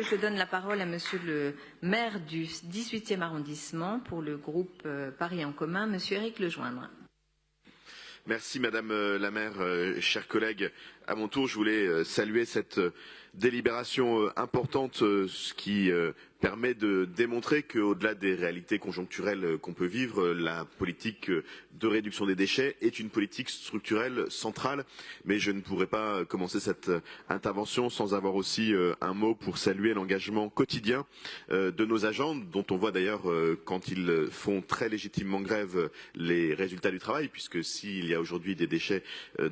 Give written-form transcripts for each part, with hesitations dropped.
Je donne la parole à Monsieur le maire du 18e arrondissement pour le groupe Paris en commun, Monsieur Éric Lejoindre. Merci Madame la maire, chers collègues. À mon tour, je voulais saluer cette délibération importante, ce qui permet de démontrer qu'au-delà des réalités conjoncturelles qu'on peut vivre, la politique de réduction des déchets est une politique structurelle centrale. Mais je ne pourrais pas commencer cette intervention sans avoir aussi un mot pour saluer l'engagement quotidien de nos agents, dont on voit d'ailleurs quand ils font très légitimement grève les résultats du travail, puisque s'il y a aujourd'hui des déchets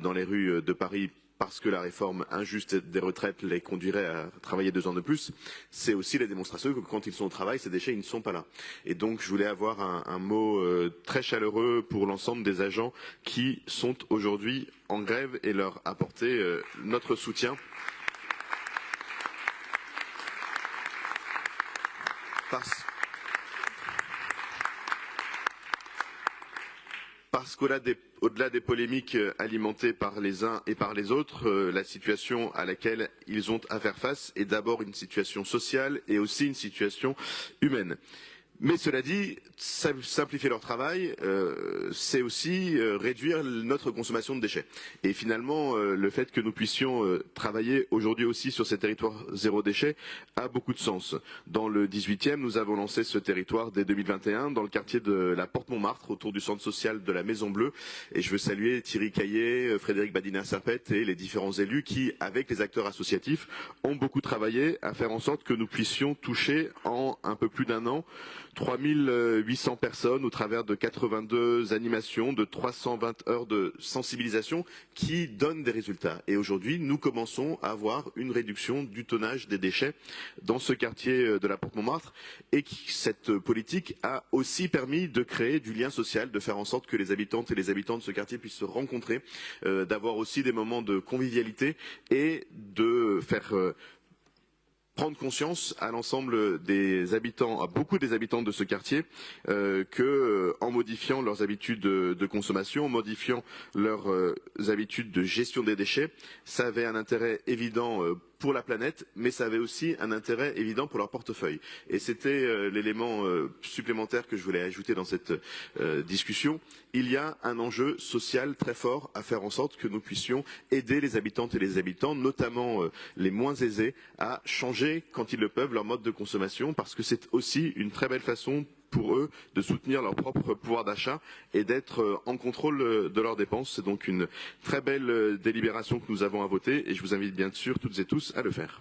dans les rues de Paris, parce que la réforme injuste des retraites les conduirait à travailler 2 ans de plus, c'est aussi la démonstration que quand ils sont au travail, ces déchets ils ne sont pas là. Et donc je voulais avoir un mot très chaleureux pour l'ensemble des agents qui sont aujourd'hui en grève et leur apporter notre soutien. Parce qu'au-delà des polémiques alimentées par les uns et par les autres, la situation à laquelle ils ont à faire face est d'abord une situation sociale et aussi une situation humaine. Mais cela dit, simplifier leur travail, c'est aussi réduire notre consommation de déchets. Et finalement, le fait que nous puissions travailler aujourd'hui aussi sur ces territoires zéro déchet a beaucoup de sens. Dans le 18e, nous avons lancé ce territoire dès 2021 dans le quartier de la Porte Montmartre, autour du centre social de la Maison Bleue. Et je veux saluer Thierry Caillé, Frédéric Badina-Serpette et les différents élus qui, avec les acteurs associatifs, ont beaucoup travaillé à faire en sorte que nous puissions toucher en un peu plus d'1 an 3800 personnes au travers de 82 animations, de 320 heures de sensibilisation qui donnent des résultats. Et aujourd'hui, nous commençons à avoir une réduction du tonnage des déchets dans ce quartier de la Porte Montmartre et cette politique a aussi permis de créer du lien social, de faire en sorte que les habitantes et les habitants de ce quartier puissent se rencontrer, d'avoir aussi des moments de convivialité et de faire prendre conscience à l'ensemble des habitants, à beaucoup des habitants de ce quartier, que en modifiant leurs habitudes de consommation, en modifiant leurs habitudes de gestion des déchets, ça avait un intérêt évident pour la planète, mais ça avait aussi un intérêt évident pour leur portefeuille. Et c'était l'élément supplémentaire que je voulais ajouter dans cette discussion. Il y a un enjeu social très fort à faire en sorte que nous puissions aider les habitantes et les habitants, notamment les moins aisés, à changer, quand ils le peuvent, leur mode de consommation, parce que c'est aussi une très belle façon pour eux de soutenir leur propre pouvoir d'achat et d'être en contrôle de leurs dépenses. C'est donc une très belle délibération que nous avons à voter et je vous invite bien sûr toutes et tous à le faire.